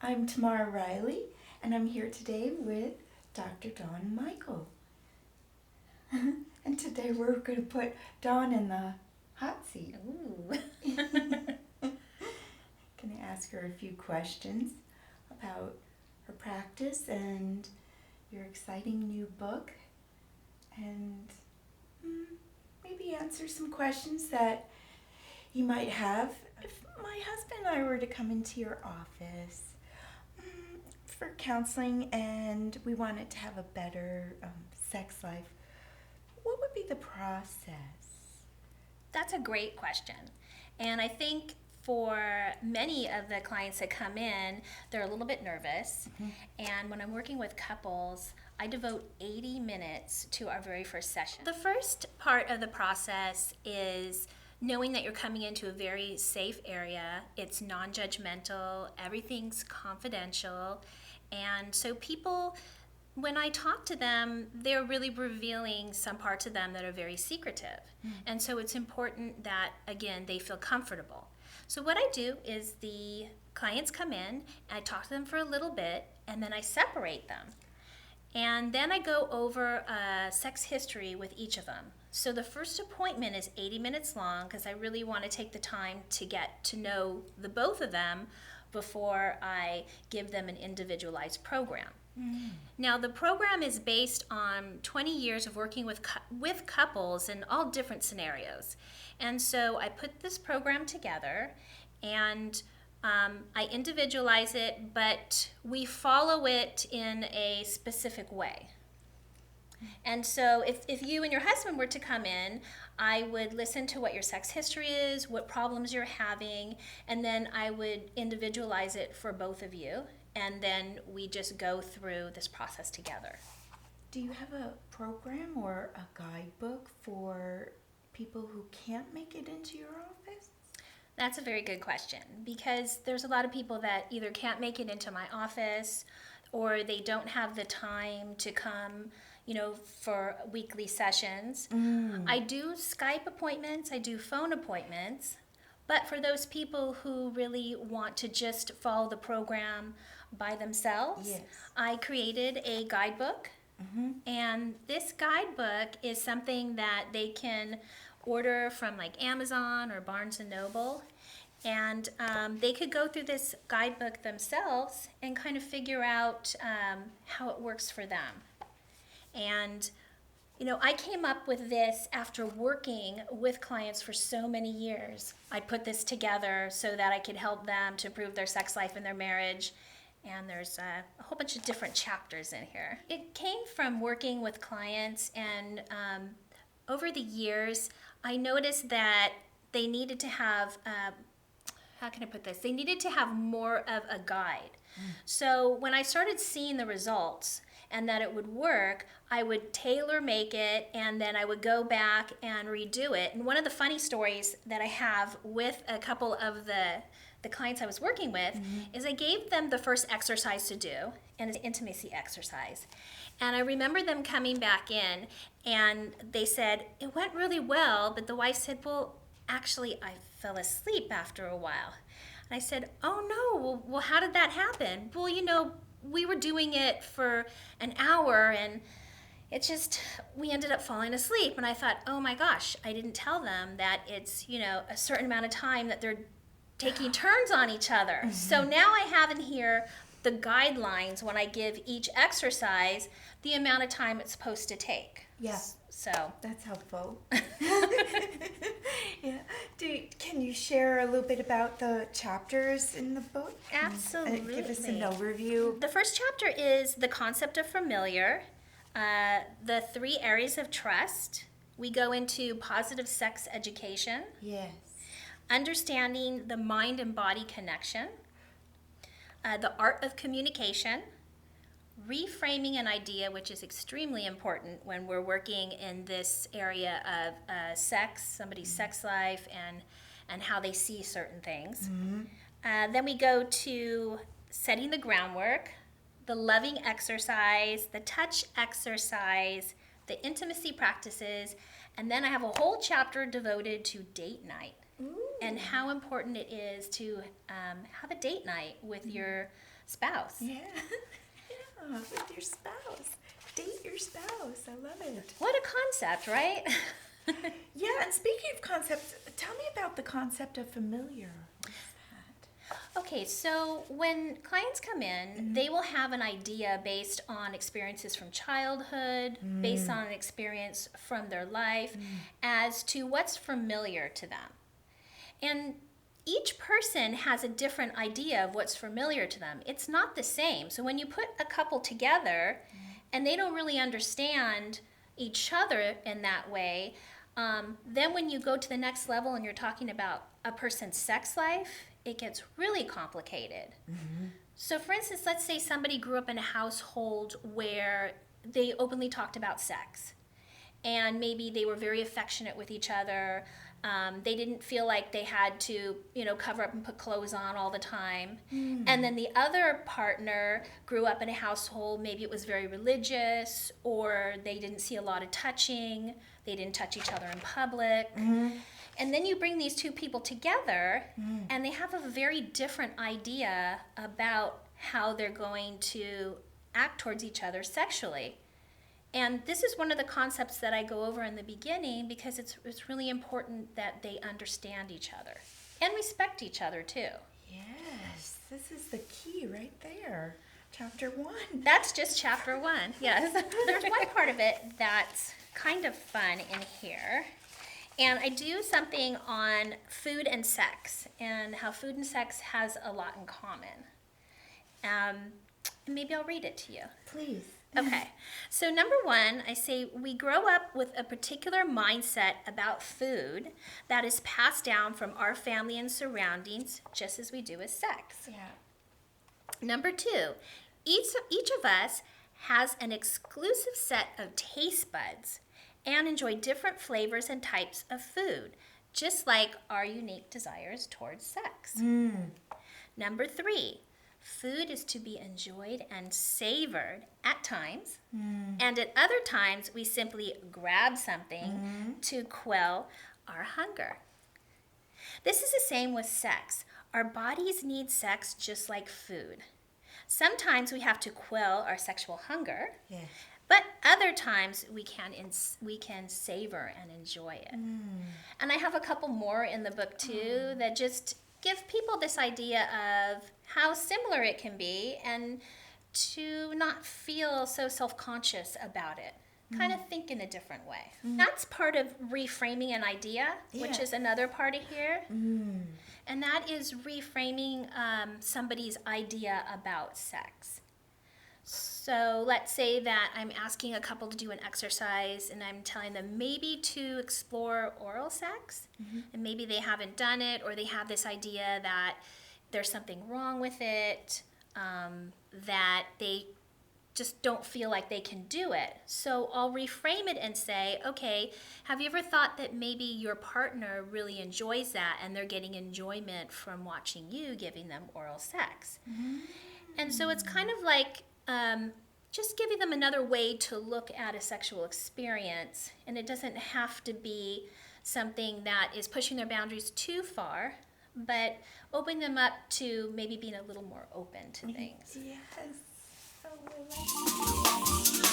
I'm Tamar Reilly, and I'm here today with Dr. Dawn Michael. And today we're going to put Dawn in the hot seat. Ooh. Going to ask her a few questions about her practice and your exciting new book, and maybe answer some questions that you might have. If my husband and I were to come into your office for counseling and we wanted to have a better sex life, what would be the process? That's a great question. And I think for many of the clients that come in, they're a little bit nervous. Mm-hmm. And when I'm working with couples, I devote 80 minutes to our very first session. The first part of the process is knowing that you're coming into a very safe area. It's non-judgmental, everything's confidential. And so people, when I talk to them, they're really revealing some parts of them that are very secretive. And so it's important that, again, they feel comfortable. So what I do is the clients come in, and I talk to them for a little bit, and then I separate them. And then I go over sex history with each of them. So the first appointment is 80 minutes long because I really want to take the time to get to know the both of them before I give them an individualized program. Now, the program is based on 20 years of working with couples in all different scenarios. And so I put this program together, and I individualize it, but we follow it in a specific way. And so if you and your husband were to come in, I would listen to what your sex history is, what problems you're having, and then I would individualize it for both of you. And then we just go through this process together. Do you have a program or a guidebook for people who can't make it into your office? That's a very good question, because there's a lot of people that either can't make it into my office or they don't have the time to come, for weekly sessions. I do Skype appointments, I do phone appointments, but for those people who really want to just follow the program by themselves, Yes. I created a guidebook. And this guidebook is something that they can order from like Amazon or Barnes & Noble. And they could go through this guidebook themselves and kind of figure out how it works for them. And, I came up with this after working with clients for so many years. I put this together so that I could help them to improve their sex life and their marriage. And there's a whole bunch of different chapters in here. It came from working with clients, and over the years, I noticed that they needed to have, how can I put this? They needed to have more of a guide. So when I started seeing the results and that it would work, I would tailor make it, and then I would go back and redo it. And one of the funny stories that I have with a couple of the clients I was working with is I gave them the first exercise to do, and it's an intimacy exercise. And I remember them coming back in, and they said, it went really well, but the wife said, well, actually, I fell asleep after a while. And I said, oh no, well, how did that happen? Well, we were doing it for an hour, and we ended up falling asleep. And I thought, oh my gosh, I didn't tell them that it's, a certain amount of time that they're taking turns on each other. So now I have in here the guidelines when I give each exercise, the amount of time it's supposed to take. Yes. So That's helpful. Yeah. Can you share a little bit about the chapters in the book? Absolutely. Give us an overview. The first chapter is the concept of familiar, the 3 areas of trust. We go into positive sex education, Yes. understanding the mind and body connection, the art of communication, reframing an idea, which is extremely important when we're working in this area of sex, somebody's sex life, and how they see certain things. Then we go to setting the groundwork, the loving exercise, the touch exercise, the intimacy practices, and then I have a whole chapter devoted to date night. And how important it is to have a date night with your spouse. Yeah. Yeah, with your spouse. Date your spouse. I love it. What a concept, right? Yeah, and speaking of concepts, tell me about the concept of familiar. What's that? Okay, so when clients come in, they will have an idea based on experiences from childhood, based on an experience from their life, as to what's familiar to them. And each person has a different idea of what's familiar to them. It's not the same. So when you put a couple together and they don't really understand each other in that way, then when you go to the next level and you're talking about a person's sex life, it gets really complicated. So for instance, let's say somebody grew up in a household where they openly talked about sex, and maybe they were very affectionate with each other. They didn't feel like they had to, cover up and put clothes on all the time. And then the other partner grew up in a household, maybe it was very religious, or they didn't see a lot of touching. They didn't touch each other in public. And then you bring these two people together, and they have a very different idea about how they're going to act towards each other sexually. And this is one of the concepts that I go over in the beginning, because it's really important that they understand each other and respect each other too. Yes, this is the key right there. Chapter 1. That's just chapter 1, yes. There's one part of it that's kind of fun in here. And I do something on food and sex, and how food and sex has a lot in common. And maybe I'll read it to you. Please. Okay, so number 1, I say we grow up with a particular mindset about food that is passed down from our family and surroundings, just as we do with sex. Yeah. Number 2, each of us has an exclusive set of taste buds and enjoy different flavors and types of food, just like our unique desires towards sex. Number 3, food is to be enjoyed and savored at times, and at other times we simply grab something to quell our hunger. This is the same with sex. Our bodies need sex just like food. Sometimes we have to quell our sexual hunger, but other times we can savor and enjoy it. And I have a couple more in the book too that just give people this idea of how similar it can be, and to not feel so self-conscious about it. Kind of think in a different way. That's part of reframing an idea, which is another part of here. And that is reframing somebody's idea about sex. So let's say that I'm asking a couple to do an exercise, and I'm telling them maybe to explore oral sex, and maybe they haven't done it, or they have this idea that there's something wrong with it, that they just don't feel like they can do it. So I'll reframe it and say, okay, have you ever thought that maybe your partner really enjoys that, and they're getting enjoyment from watching you giving them oral sex? And so it's kind of like just giving them another way to look at a sexual experience, and it doesn't have to be something that is pushing their boundaries too far, but opening them up to maybe being a little more open to things. Yes. Oh, I like